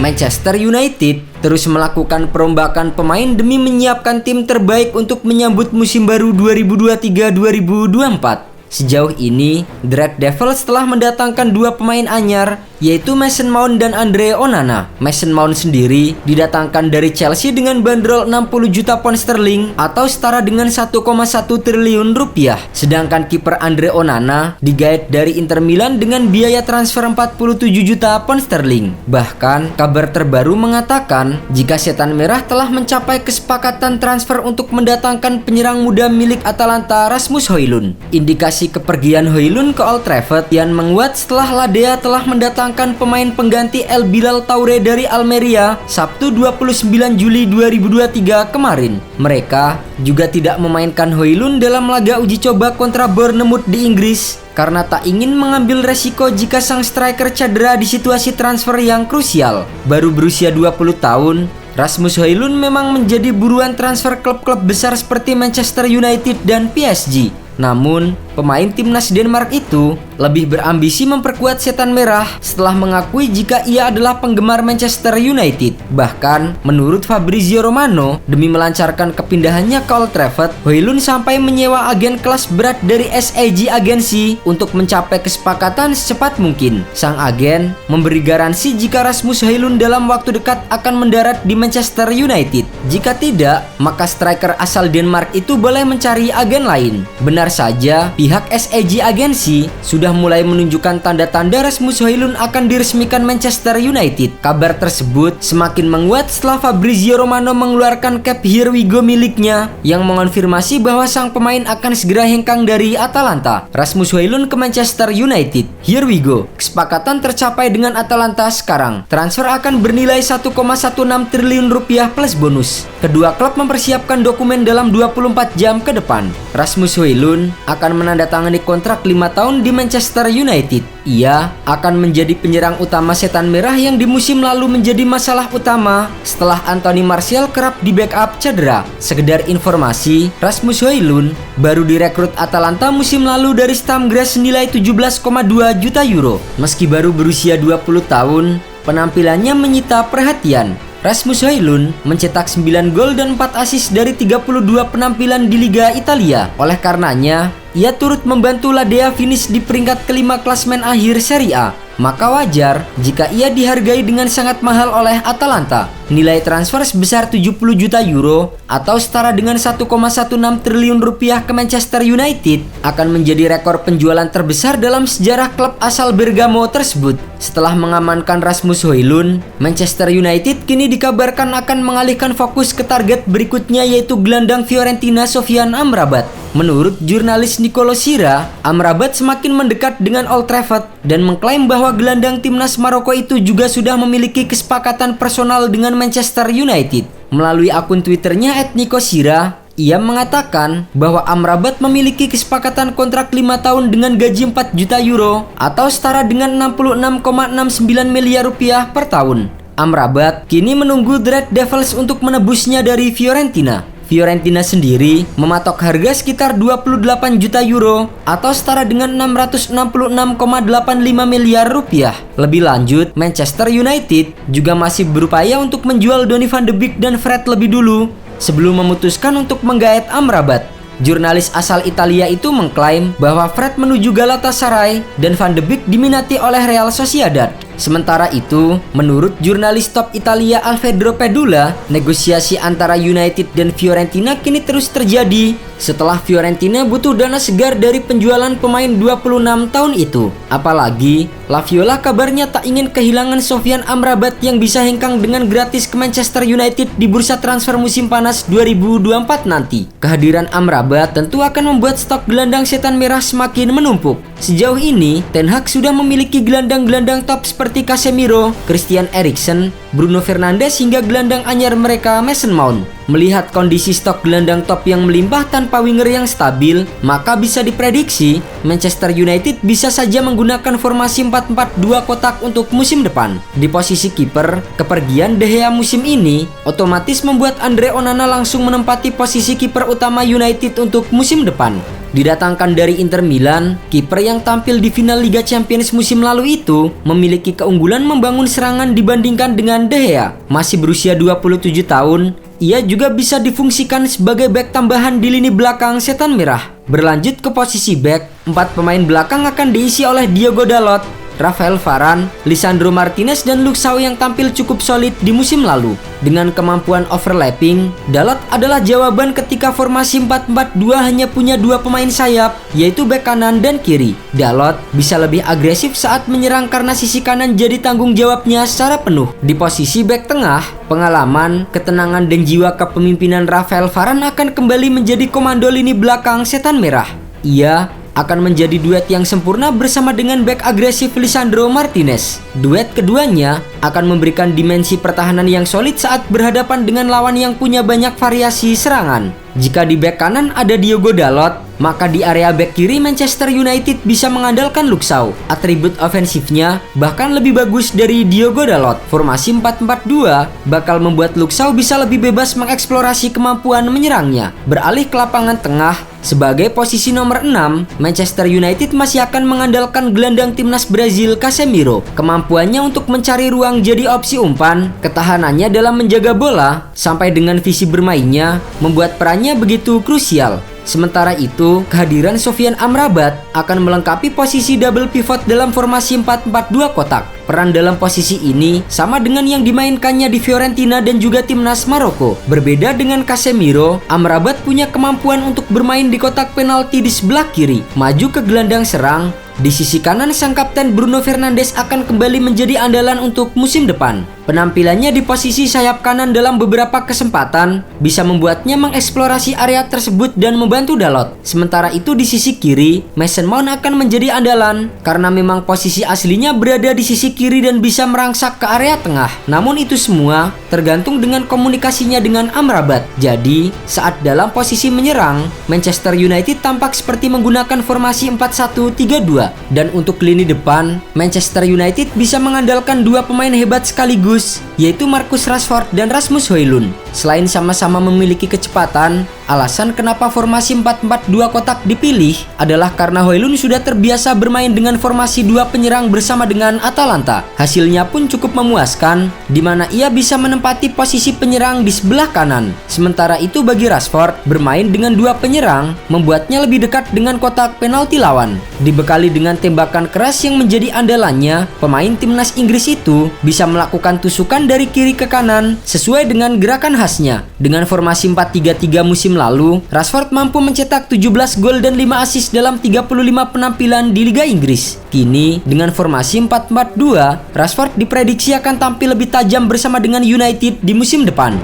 Manchester United terus melakukan perombakan pemain demi menyiapkan tim terbaik untuk menyambut musim baru 2023-2024. Sejauh ini, The Red Devils telah mendatangkan dua pemain anyar, yaitu Mason Mount dan Andre Onana. Mason Mount sendiri didatangkan dari Chelsea dengan bandrol 60 juta pound sterling atau setara dengan 1,1 triliun rupiah. Sedangkan kiper Andre Onana digait dari Inter Milan dengan biaya transfer 47 juta pound sterling. Bahkan, kabar terbaru mengatakan jika Setan Merah telah mencapai kesepakatan transfer untuk mendatangkan penyerang muda milik Atalanta Rasmus Højlund. Indikasi kepergian Højlund ke Old Trafford kian menguat setelah Ladea telah mendatangkan pemain pengganti El Bilal Toure dari Almeria Sabtu 29 Juli 2023 kemarin. Mereka juga tidak memainkan Højlund dalam laga uji coba kontra Bournemouth di Inggris karena tak ingin mengambil resiko jika sang striker cedera di situasi transfer yang krusial. Baru berusia 20 tahun, Rasmus Højlund memang menjadi buruan transfer klub-klub besar seperti Manchester United dan PSG. Namun, pemain timnas Denmark itu lebih berambisi memperkuat Setan Merah setelah mengakui jika ia adalah penggemar Manchester United. Bahkan, menurut Fabrizio Romano, demi melancarkan kepindahannya ke Old Trafford, Højlund sampai menyewa agen kelas berat dari SAG Agency untuk mencapai kesepakatan secepat mungkin. Sang agen memberi garansi jika Rasmus Højlund dalam waktu dekat akan mendarat di Manchester United. Jika tidak, maka striker asal Denmark itu boleh mencari agen lain. Benar saja, pihak SAG Agency sudah mulai menunjukkan tanda-tanda Rasmus Højlund akan diresmikan Manchester United. Kabar tersebut semakin menguat setelah Fabrizio Romano mengeluarkan cap Here We Go miliknya yang mengonfirmasi bahwa sang pemain akan segera hengkang dari Atalanta. Rasmus Højlund ke Manchester United. Here we go. Kesepakatan tercapai dengan Atalanta sekarang. Transfer akan bernilai 1,16 triliun rupiah plus bonus. Kedua klub mempersiapkan dokumen dalam 24 jam ke depan. Rasmus Højlund akan menandatangani kontrak 5 tahun di Manchester United. Ia akan menjadi penyerang utama Setan Merah yang di musim lalu menjadi masalah utama setelah Anthony Martial kerap di backup cedera. Sekedar informasi, Rasmus Højlund baru direkrut Atalanta musim lalu dari Sturm Graz senilai 17,2 juta euro. Meski baru berusia 20 tahun, penampilannya menyita perhatian. Rasmus Højlund mencetak 9 gol dan 4 assist dari 32 penampilan di Liga Italia. Oleh karenanya, ia turut membantu Ladea finish di peringkat kelima klasmen akhir Serie A. Maka wajar jika ia dihargai dengan sangat mahal oleh Atalanta. Nilai transfer sebesar 70 juta euro atau setara dengan 1,16 triliun rupiah ke Manchester United akan menjadi rekor penjualan terbesar dalam sejarah klub asal Bergamo tersebut. Setelah mengamankan Rasmus Højlund, Manchester United kini dikabarkan akan mengalihkan fokus ke target berikutnya, yaitu gelandang Fiorentina Sofyan Amrabat. Menurut jurnalis Nicolo Sira, Amrabat semakin mendekat dengan Old Trafford dan mengklaim bahwa gelandang timnas Maroko itu juga sudah memiliki kesepakatan personal dengan Manchester United. Melalui akun Twitternya @NicoSira, ia mengatakan bahwa Amrabat memiliki kesepakatan kontrak 5 tahun dengan gaji 4 juta euro atau setara dengan 66,69 miliar rupiah per tahun. Amrabat kini menunggu The Red Devils untuk menebusnya dari Fiorentina. Fiorentina sendiri mematok harga sekitar 28 juta euro atau setara dengan 666,85 miliar rupiah. Lebih lanjut, Manchester United juga masih berupaya untuk menjual Donny van de Beek dan Fred lebih dulu sebelum memutuskan untuk menggaet Amrabat. Jurnalis asal Italia itu mengklaim bahwa Fred menuju Galatasaray dan Van de Beek diminati oleh Real Sociedad. Sementara itu, menurut jurnalis top Italia Alfredo Pedula, negosiasi antara United dan Fiorentina kini terus terjadi setelah Fiorentina butuh dana segar dari penjualan pemain 26 tahun itu. Apalagi, La Viola kabarnya tak ingin kehilangan Sofyan Amrabat yang bisa hengkang dengan gratis ke Manchester United di bursa transfer musim panas 2024 nanti. Kehadiran Amrabat tentu akan membuat stok gelandang Setan Merah semakin menumpuk. Sejauh ini, Ten Hag sudah memiliki gelandang-gelandang top seperti Casemiro, Christian Eriksen, Bruno Fernandes hingga gelandang anyar mereka Mason Mount. Melihat kondisi stok gelandang top yang melimpah tanpa winger yang stabil, maka bisa diprediksi Manchester United bisa saja menggunakan formasi 4-4-2 kotak untuk musim depan. Di posisi kiper, kepergian De Gea musim ini otomatis membuat Andre Onana langsung menempati posisi kiper utama United untuk musim depan. Didatangkan dari Inter Milan, kiper yang tampil di final Liga Champions musim lalu itu memiliki keunggulan membangun serangan dibandingkan dengan De Gea. Masih berusia 27 tahun, ia juga bisa difungsikan sebagai bek tambahan di lini belakang Setan Merah. Berlanjut ke posisi bek, 4 pemain belakang akan diisi oleh Diogo Dalot, Rafael Varane, Lisandro Martinez, dan Luke Shaw yang tampil cukup solid di musim lalu. Dengan kemampuan overlapping, Dalot adalah jawaban ketika formasi 4-4-2 hanya punya 2 pemain sayap, yaitu bek kanan dan kiri. Dalot bisa lebih agresif saat menyerang karena sisi kanan jadi tanggung jawabnya secara penuh. Di posisi bek tengah, pengalaman, ketenangan, dan jiwa kepemimpinan Rafael Varane akan kembali menjadi komando lini belakang Setan Merah. Ia akan menjadi duet yang sempurna bersama dengan bek agresif Lisandro Martinez. Duet keduanya akan memberikan dimensi pertahanan yang solid saat berhadapan dengan lawan yang punya banyak variasi serangan. Jika di bek kanan ada Diogo Dalot, maka di area bek kiri Manchester United bisa mengandalkan Luke Shaw. Atribut ofensifnya bahkan lebih bagus dari Diogo Dalot. Formasi 4-4-2 bakal membuat Luke Shaw bisa lebih bebas mengeksplorasi kemampuan menyerangnya. Beralih ke lapangan tengah, sebagai posisi nomor 6, Manchester United masih akan mengandalkan gelandang timnas Brazil Casemiro. Kemampuannya untuk mencari ruang jadi opsi umpan, ketahanannya dalam menjaga bola, sampai dengan visi bermainnya membuat perannya begitu krusial. Sementara itu, kehadiran Sofyan Amrabat akan melengkapi posisi double pivot dalam formasi 4-4-2 kotak. Peran dalam posisi ini sama dengan yang dimainkannya di Fiorentina dan juga timnas Maroko. Berbeda dengan Casemiro, Amrabat punya kemampuan untuk bermain di kotak penalti di sebelah kiri, maju ke gelandang serang. Di sisi kanan, sang kapten Bruno Fernandes akan kembali menjadi andalan untuk musim depan. Penampilannya di posisi sayap kanan dalam beberapa kesempatan bisa membuatnya mengeksplorasi area tersebut dan membantu Dalot. Sementara itu di sisi kiri, Mason Mount akan menjadi andalan karena memang posisi aslinya berada di sisi kiri dan bisa merangsak ke area tengah. Namun itu semua tergantung dengan komunikasinya dengan Amrabat. Jadi, saat dalam posisi menyerang, Manchester United tampak seperti menggunakan formasi 4-1-3-2. Dan untuk lini depan, Manchester United bisa mengandalkan 2 pemain hebat sekaligus, yaitu Marcus Rashford dan Rasmus Højlund. Selain sama-sama memiliki kecepatan, alasan kenapa formasi 4-4-2 kotak dipilih adalah karena Højlund sudah terbiasa bermain dengan formasi 2 penyerang bersama dengan Atalanta. Hasilnya pun cukup memuaskan, di mana ia bisa menempati posisi penyerang di sebelah kanan. Sementara itu bagi Rashford, bermain dengan 2 penyerang membuatnya lebih dekat dengan kotak penalti lawan. Dibekali dengan tembakan keras yang menjadi andalannya, pemain timnas Inggris itu bisa melakukan tusukan dari kiri ke kanan sesuai dengan gerakan khasnya. Dengan formasi 4-3-3 musim lalu, Rashford mampu mencetak 17 gol dan 5 assist dalam 35 penampilan di Liga Inggris. Kini, dengan formasi 4-4-2, Rashford diprediksi akan tampil lebih tajam bersama dengan United di musim depan.